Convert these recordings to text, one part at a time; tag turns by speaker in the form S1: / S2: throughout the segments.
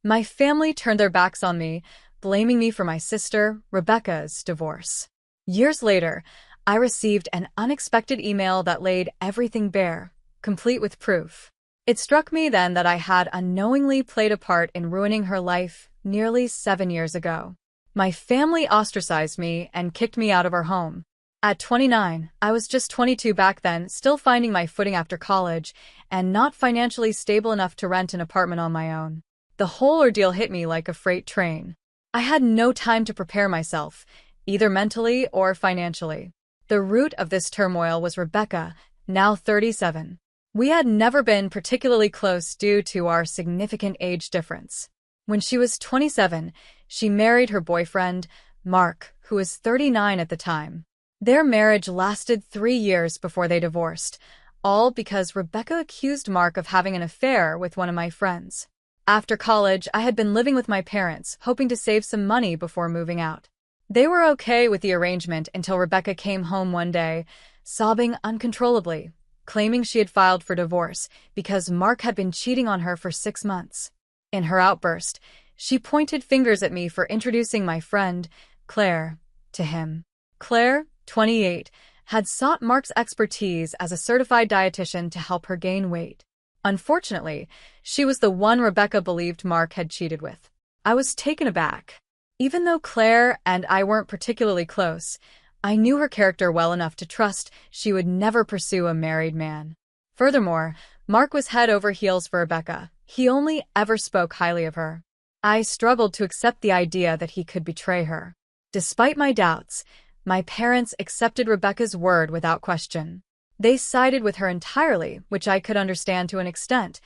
S1: My family turned their backs on me, blaming me for my sister, Rebecca's, divorce. Years later, I received an unexpected email that laid everything bare, complete with proof. It struck me then that I had unknowingly played a part in ruining her life nearly 7 years ago. My family ostracized me and kicked me out of our home. At 29, I was just 22 back then, still finding my footing after college, and not financially stable enough to rent an apartment on my own. The whole ordeal hit me like a freight train. I had no time to prepare myself, either mentally or financially. The root of this turmoil was Rebecca, now 37. We had never been particularly close due to our significant age difference. When she was 27, she married her boyfriend, Mark, who was 39 at the time. Their marriage lasted 3 years before they divorced, all because Rebecca accused Mark of having an affair with one of my friends. After college, I had been living with my parents, hoping to save some money before moving out. They were okay with the arrangement until Rebecca came home one day, sobbing uncontrollably, claiming she had filed for divorce because Mark had been cheating on her for 6 months. In her outburst, she pointed fingers at me for introducing my friend, Claire, to him. Claire, 28, had sought Mark's expertise as a certified dietitian to help her gain weight. Unfortunately, she was the one Rebecca believed Mark had cheated with. I was taken aback. Even though Claire and I weren't particularly close, I knew her character well enough to trust she would never pursue a married man. Furthermore, Mark was head over heels for Rebecca. He only ever spoke highly of her. I struggled to accept the idea that he could betray her. Despite my doubts, my parents accepted Rebecca's word without question. They sided with her entirely, which I could understand to an extent.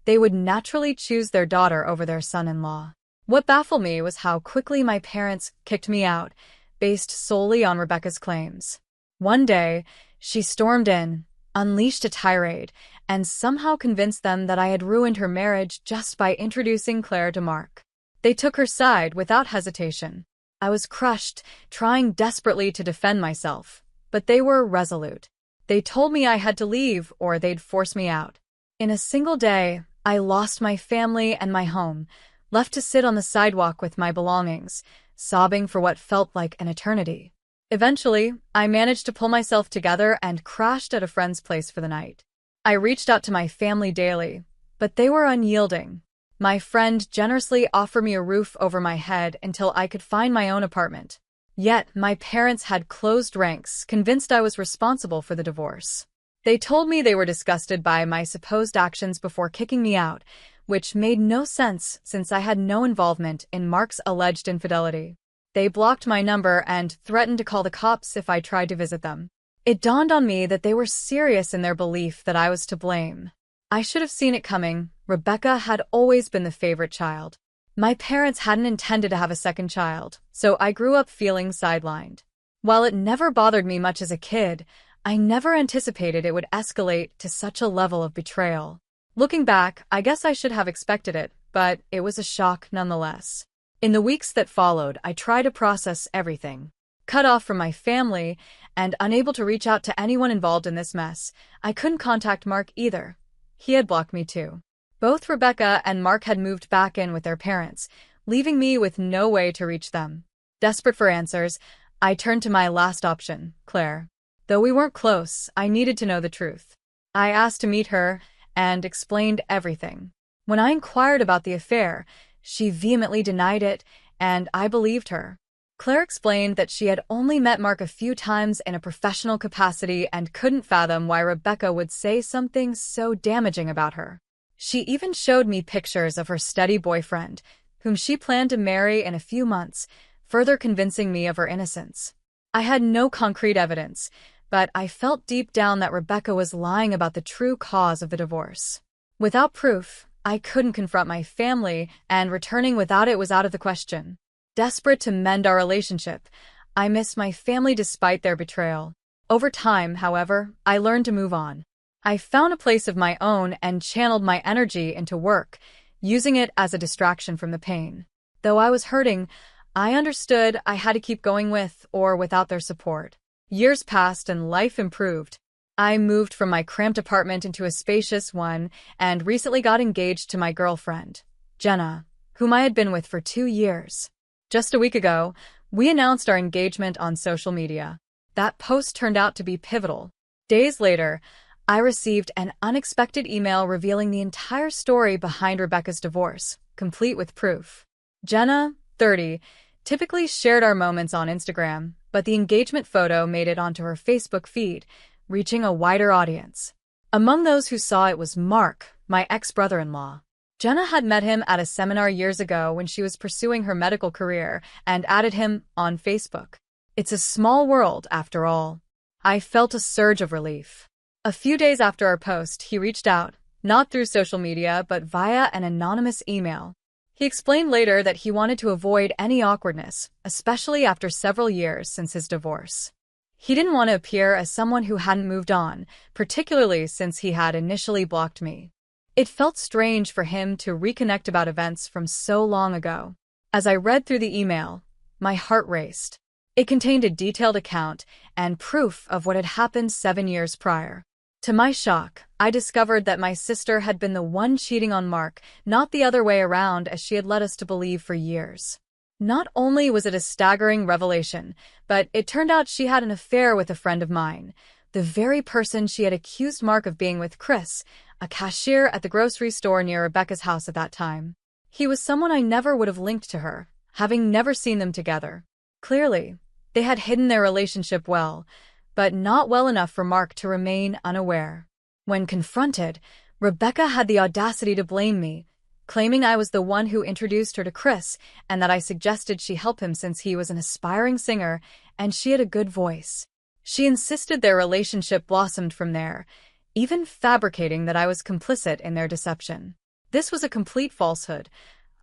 S1: They would naturally choose their daughter over their son-in-law. What baffled me was how quickly my parents kicked me out, based solely on Rebecca's claims. One day, she stormed in, unleashed a tirade, and somehow convinced them that I had ruined her marriage just by introducing Claire to Mark. They took her side without hesitation. I was crushed, trying desperately to defend myself, but they were resolute. They told me I had to leave or they'd force me out. In a single day, I lost my family and my home, left to sit on the sidewalk with my belongings, sobbing for what felt like an eternity. Eventually, I managed to pull myself together and crashed at a friend's place for the night. I reached out to my family daily, but they were unyielding. My friend generously offered me a roof over my head until I could find my own apartment. Yet, my parents had closed ranks, convinced I was responsible for the divorce. They told me they were disgusted by my supposed actions before kicking me out, which made no sense since I had no involvement in Mark's alleged infidelity. They blocked my number and threatened to call the cops if I tried to visit them. It dawned on me that they were serious in their belief that I was to blame. I should have seen it coming. Rebecca had always been the favorite child. My parents hadn't intended to have a second child, so I grew up feeling sidelined. While it never bothered me much as a kid, I never anticipated it would escalate to such a level of betrayal. Looking back, I guess I should have expected it, but it was a shock nonetheless. In the weeks that followed, I tried to process everything. Cut off from my family and unable to reach out to anyone involved in this mess, I couldn't contact Mark either. He had blocked me too. Both Rebecca and Mark had moved back in with their parents, leaving me with no way to reach them. Desperate for answers, I turned to my last option, Claire. Though we weren't close, I needed to know the truth. I asked to meet her and explained everything. When I inquired about the affair, she vehemently denied it, and I believed her. Claire explained that she had only met Mark a few times in a professional capacity and couldn't fathom why Rebecca would say something so damaging about her. She even showed me pictures of her steady boyfriend, whom she planned to marry in a few months, further convincing me of her innocence. I had no concrete evidence, but I felt deep down that Rebecca was lying about the true cause of the divorce. Without proof, I couldn't confront my family, and returning without it was out of the question. Desperate to mend our relationship, I missed my family despite their betrayal. Over time, however, I learned to move on. I found a place of my own and channeled my energy into work, using it as a distraction from the pain. Though I was hurting, I understood I had to keep going with or without their support. Years passed and life improved. I moved from my cramped apartment into a spacious one and recently got engaged to my girlfriend, Jenna, whom I had been with for 2 years. Just a week ago, we announced our engagement on social media. That post turned out to be pivotal. Days later, I received an unexpected email revealing the entire story behind Rebecca's divorce, complete with proof. Jenna, 30, typically shared our moments on Instagram, but the engagement photo made it onto her Facebook feed, reaching a wider audience. Among those who saw it was Mark, my ex-brother-in-law. Jenna had met him at a seminar years ago when she was pursuing her medical career and added him on Facebook. It's a small world, after all. I felt a surge of relief. A few days after our post, he reached out, not through social media, but via an anonymous email. He explained later that he wanted to avoid any awkwardness, especially after several years since his divorce. He didn't want to appear as someone who hadn't moved on, particularly since he had initially blocked me. It felt strange for him to reconnect about events from so long ago. As I read through the email, my heart raced. It contained a detailed account and proof of what had happened 7 years prior. To my shock, I discovered that my sister had been the one cheating on Mark, not the other way around as she had led us to believe for years. Not only was it a staggering revelation, but it turned out she had an affair with a friend of mine, the very person she had accused Mark of being with, Chris, a cashier at the grocery store near Rebecca's house at that time. He was someone I never would have linked to her, having never seen them together. Clearly, they had hidden their relationship well, but not well enough for Mark to remain unaware. When confronted, Rebecca had the audacity to blame me, claiming I was the one who introduced her to Chris and that I suggested she help him since he was an aspiring singer and she had a good voice. She insisted their relationship blossomed from there, even fabricating that I was complicit in their deception. This was a complete falsehood.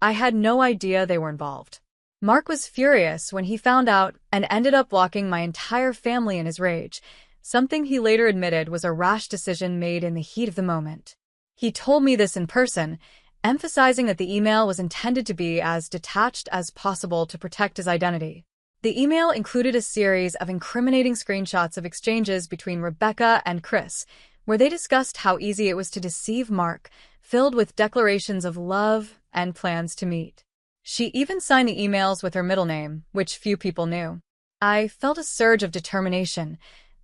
S1: I had no idea they were involved. Mark was furious when he found out and ended up blocking my entire family in his rage, something he later admitted was a rash decision made in the heat of the moment. He told me this in person, emphasizing that the email was intended to be as detached as possible to protect his identity. The email included a series of incriminating screenshots of exchanges between Rebecca and Chris, where they discussed how easy it was to deceive Mark, filled with declarations of love and plans to meet. She even signed the emails with her middle name, which few people knew. I felt a surge of determination,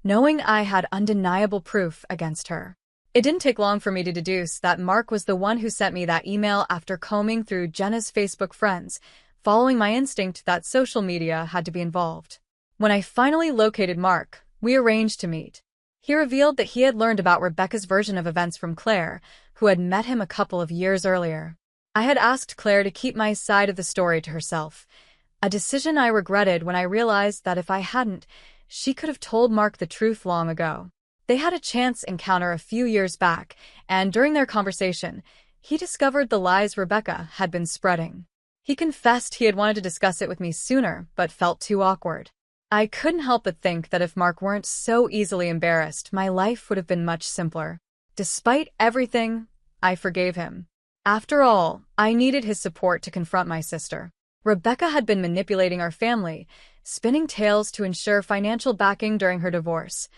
S1: knowing I had undeniable proof against her. It didn't take long for me to deduce that Mark was the one who sent me that email after combing through Jenna's Facebook friends, following my instinct that social media had to be involved. When I finally located Mark, we arranged to meet. He revealed that he had learned about Rebecca's version of events from Claire, who had met him a couple of years earlier. I had asked Claire to keep my side of the story to herself, a decision I regretted when I realized that if I hadn't, she could have told Mark the truth long ago. They had a chance encounter a few years back, and during their conversation, he discovered the lies Rebecca had been spreading. He confessed he had wanted to discuss it with me sooner, but felt too awkward. I couldn't help but think that if Mark weren't so easily embarrassed, my life would have been much simpler. Despite everything, I forgave him. After all, I needed his support to confront my sister. Rebecca had been manipulating our family, spinning tales to ensure financial backing during her divorce,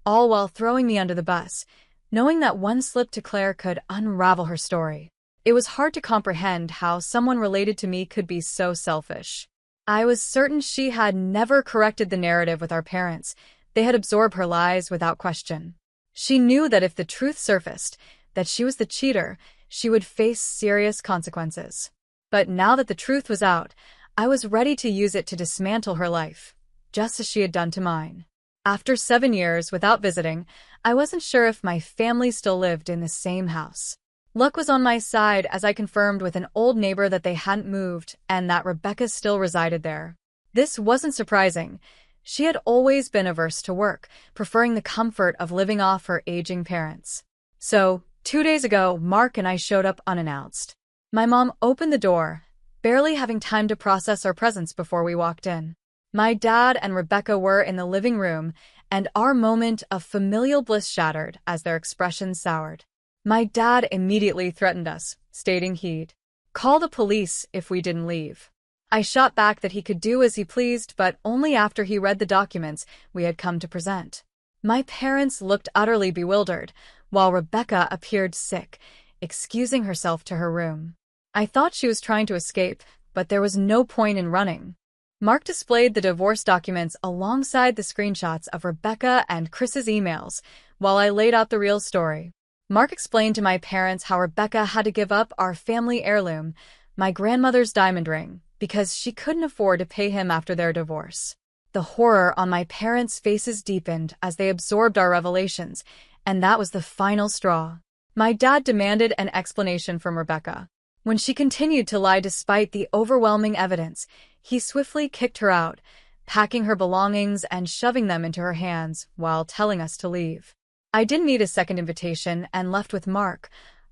S1: all while throwing me under the bus, knowing that one slip to Claire could unravel her story. It was hard to comprehend how someone related to me could be so selfish. I was certain she had never corrected the narrative with our parents. They had absorbed her lies without question. She knew that if the truth surfaced, that she was the cheater, she would face serious consequences. But now that the truth was out, I was ready to use it to dismantle her life, just as she had done to mine. After 7 years without visiting, I wasn't sure if my family still lived in the same house. Luck was on my side as I confirmed with an old neighbor that they hadn't moved and that Rebecca still resided there. This wasn't surprising. She had always been averse to work, preferring the comfort of living off her aging parents. So, 2 days ago, Mark and I showed up unannounced. My mom opened the door, barely having time to process our presence before we walked in. My dad and Rebecca were in the living room, and our moment of familial bliss shattered as their expressions soured. My dad immediately threatened us, stating he'd call the police if we didn't leave. I shot back that he could do as he pleased, but only after he read the documents we had come to present. My parents looked utterly bewildered, while Rebecca appeared sick, excusing herself to her room. I thought she was trying to escape, but there was no point in running. Mark displayed the divorce documents alongside the screenshots of Rebecca and Chris's emails, while I laid out the real story. Mark explained to my parents how Rebecca had to give up our family heirloom, my grandmother's diamond ring, because she couldn't afford to pay him after their divorce. The horror on my parents' faces deepened as they absorbed our revelations, and that was the final straw. My dad demanded an explanation from Rebecca. When she continued to lie despite the overwhelming evidence, he swiftly kicked her out, packing her belongings and shoving them into her hands while telling us to leave. I didn't need a second invitation and left with Mark,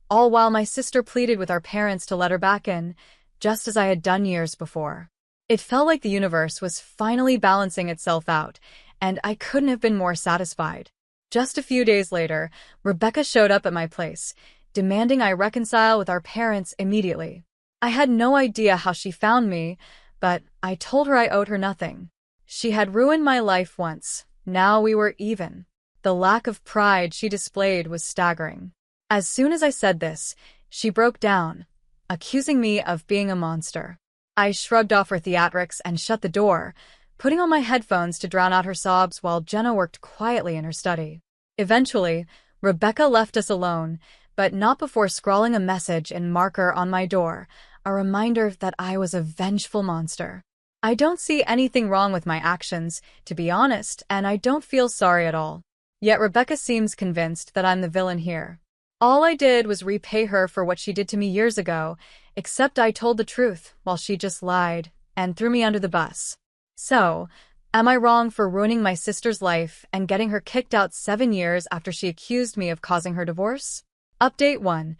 S1: all while my sister pleaded with our parents to let her back in, just as I had done years before. It felt like the universe was finally balancing itself out, and I couldn't have been more satisfied. Just a few days later, Rebecca showed up at my place, demanding I reconcile with our parents immediately. I had no idea how she found me, but I told her I owed her nothing. She had ruined my life once. Now we were even. The lack of pride she displayed was staggering. As soon as I said this, she broke down, accusing me of being a monster. I shrugged off her theatrics and shut the door, putting on my headphones to drown out her sobs while Jenna worked quietly in her study. Eventually, Rebecca left us alone, but not before scrawling a message in marker on my door, a reminder that I was a vengeful monster. I don't see anything wrong with my actions, to be honest, and I don't feel sorry at all. Yet Rebecca seems convinced that I'm the villain here. All I did was repay her for what she did to me years ago, except I told the truth while she just lied and threw me under the bus. So, am I wrong for ruining my sister's life and getting her kicked out 7 years after she accused me of causing her divorce? Update 1.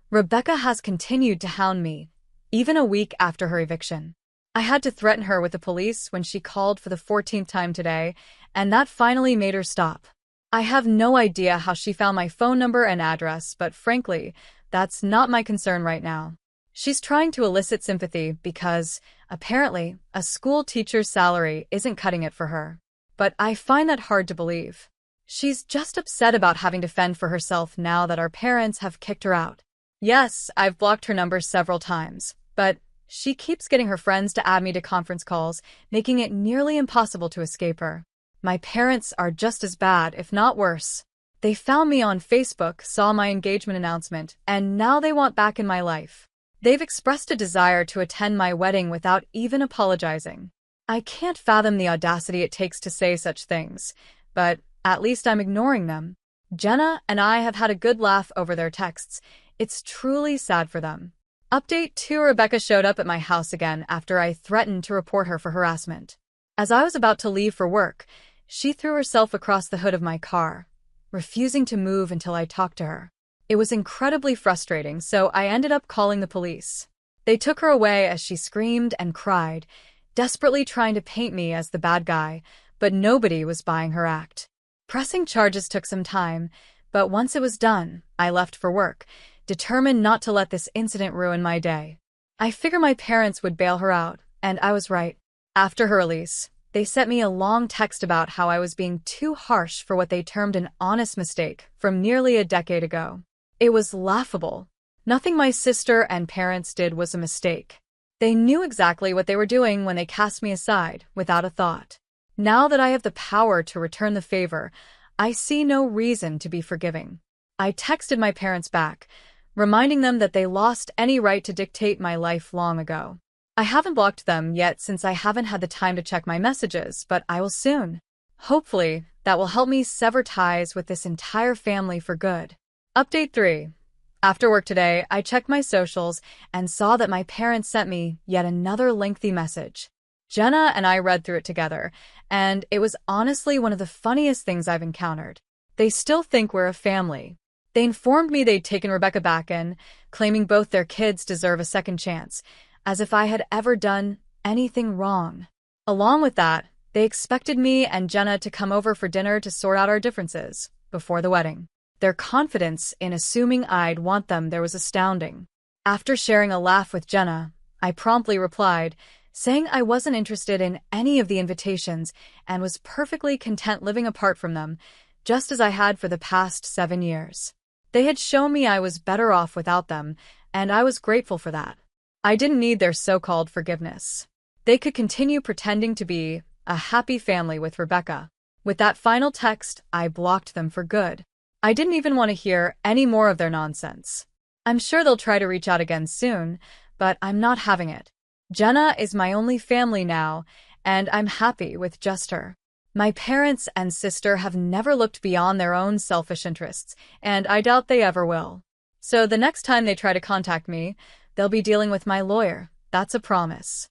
S1: Rebecca has continued to hound me, even a week after her eviction. I had to threaten her with the police when she called for the 14th time today, and that finally made her stop. I have no idea how she found my phone number and address, but frankly, that's not my concern right now. She's trying to elicit sympathy because, apparently, a school teacher's salary isn't cutting it for her. But I find that hard to believe. She's just upset about having to fend for herself now that our parents have kicked her out. Yes, I've blocked her number several times, but she keeps getting her friends to add me to conference calls, making it nearly impossible to escape her. My parents are just as bad, if not worse. They found me on Facebook, saw my engagement announcement, and now they want back in my life. They've expressed a desire to attend my wedding without even apologizing. I can't fathom the audacity it takes to say such things, but at least I'm ignoring them. Jenna and I have had a good laugh over their texts. It's truly sad for them. Update 2. Rebecca showed up at my house again after I threatened to report her for harassment. As I was about to leave for work, she threw herself across the hood of my car, refusing to move until I talked to her. It was incredibly frustrating, so I ended up calling the police. They took her away as she screamed and cried, desperately trying to paint me as the bad guy, but nobody was buying her act. Pressing charges took some time, but once it was done, I left for work, determined not to let this incident ruin my day. I figured my parents would bail her out, and I was right. After her release, they sent me a long text about how I was being too harsh for what they termed an honest mistake from nearly a decade ago. It was laughable. Nothing my sister and parents did was a mistake. They knew exactly what they were doing when they cast me aside without a thought. Now that I have the power to return the favor, I see no reason to be forgiving. I texted my parents back, reminding them that they lost any right to dictate my life long ago. I haven't blocked them yet since I haven't had the time to check my messages, but I will soon. Hopefully, that will help me sever ties with this entire family for good. Update 3. After work today, I checked my socials and saw that my parents sent me yet another lengthy message. Jenna and I read through it together, and it was honestly one of the funniest things I've encountered. They still think we're a family. They informed me they'd taken Rebecca back in, claiming both their kids deserve a second chance, as if I had ever done anything wrong. Along with that, they expected me and Jenna to come over for dinner to sort out our differences before the wedding. Their confidence in assuming I'd want them there was astounding. After sharing a laugh with Jenna, I promptly replied, saying I wasn't interested in any of the invitations and was perfectly content living apart from them, just as I had for the past 7 years. They had shown me I was better off without them, and I was grateful for that. I didn't need their so-called forgiveness. They could continue pretending to be a happy family with Rebecca. With that final text, I blocked them for good. I didn't even want to hear any more of their nonsense. I'm sure they'll try to reach out again soon, but I'm not having it. Jenna is my only family now, and I'm happy with just her. My parents and sister have never looked beyond their own selfish interests, and I doubt they ever will. So the next time they try to contact me, they'll be dealing with my lawyer. That's a promise.